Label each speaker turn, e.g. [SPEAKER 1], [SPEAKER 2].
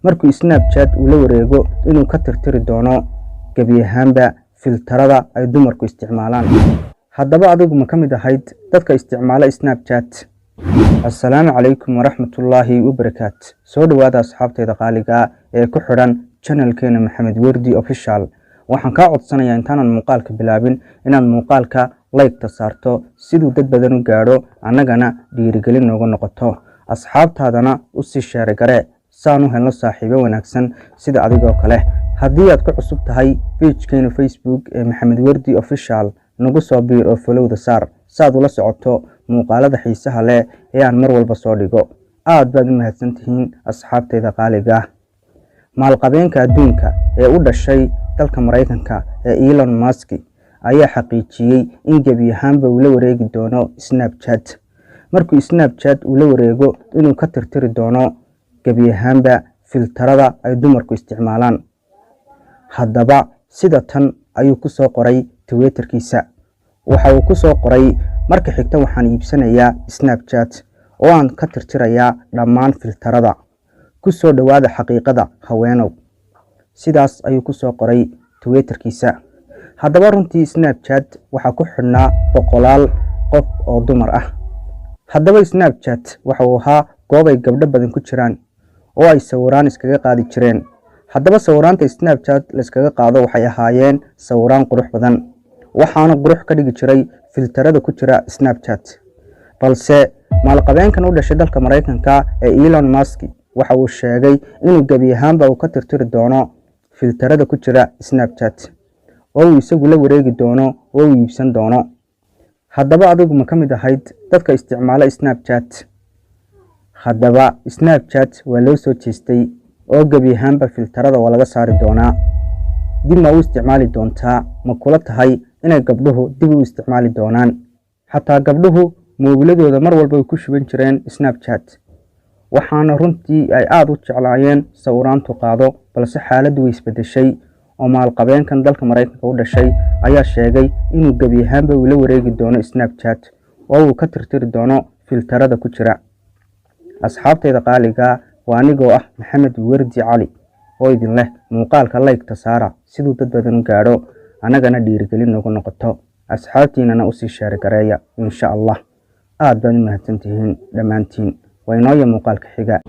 [SPEAKER 1] markuu Snapchat uu la wareego inuu ka tirtiri doono gebi ahaanba filtarada ay dumarku isticmaalaan. haddaba adigu ma ka mid ahayd dadka isticmaala Snapchat? Assalaamu calaykum waraxmatullaahi wabarakaatu. soo dhawaada asxaabteeda qaaliga ee ku xidhan channelkeena Maxamed Wardi Official. waxaan kaa codsanayaa intaanan muuqaalka bilaabin inaad muuqaalka like saarto siduu dad badan u gaadho annagana dhiirigelin nooga noqoto. asxaabtaadana u sii share garee saan u helno saaxiibo wanaagsan sida adigoo kale. haddii aad ku cusub tahay page-keena Facebook ee Maxamed Wardi Official, nagu soo biir oo follow saar saad ula socoto muuqaalada xiisaha leh ee aan mar walba soo dhigo. aad baad u mahadsantihiin asxaabteeda qaaliga. maalqabeenka adduunka ee u dhashay dalka Mareykanka ee Elon Musk ayaa xaqiijiyay in gebi ahaanba uu la wareegi doono Snapchat. markuu Snapchat uu la wareego inuu ka tirtiri doono gebi ahaanba filtarada ay dumarku isticmaalaan. haddaba sida tan ayuu ku soo qoray Twitterkiisa. waxa uu ku soo qoray: marka xigta waxaan iibsanayaa Snapchat oo aan ka tirtirayaa dhammaan filtarada. ku soo dhawaada xaqiiqada haweenow. sidaas ayuu ku soo qoray Twitterkiisa. haddaba runtii Snapchat waxa ku xidhnaa boqolaal qof oo dumar ah. haddaba Snapchat waxa uu ahaa goob ay gabdho badan ku jiraan oo ay sawiraan iskaga qaadi jireen. haddaba sawiraanta Snapchat la iskaga qaado waxay ahaayeen sawiraan qurux badan, waxaana qurux ka dhigi jiray filtarada ku jira Snapchat. balse maalqabeenkan u dhashay dalka Mareykanka ee Elon Musk waxa uu sheegay inuu gebi ahaanba uu ka tirtiri doono filtarada ku jira Snapchat oo uu isagu la wareegi doono oo uu iibsan doono. haddaba adigu ma ka mid ahayd dadka isticmaala Snapchat? haddaba Snapchat waa loo soo jeestay oo gebi ahaanba filtarada waa laga saari doonaa. dib ma u isticmaali doontaa? ma kula tahay inay gabdhuhu dib u isticmaali doonaan? xataa gabdhuhu moobiladooda mar walba ay ku shuban jireen Snapchat, waxaana runtii ay aad u jeclaayeen sawiraantu qaado. balse xaaladdu way isbedeshay oo maalqabeenkan dalka Mareykanka u dhashay ayaa sheegay inuu gebi ahaanba uu la wareegi doono Snapchat oo uu ka tirtiri doono filtarada ku jira. asxaabteeda qaaliga, waa anigoo ah Maxamed Wardi Cali oo idin leh muuqaalka like saara siduu dad badan u gaadho annagana dhiirigelin nooga noqoto. asxaabtiinana u sii share gareeya insha Allah. aad baad u mahadsantihiin dhammaantiin. waa inoo muuqaalka xiga.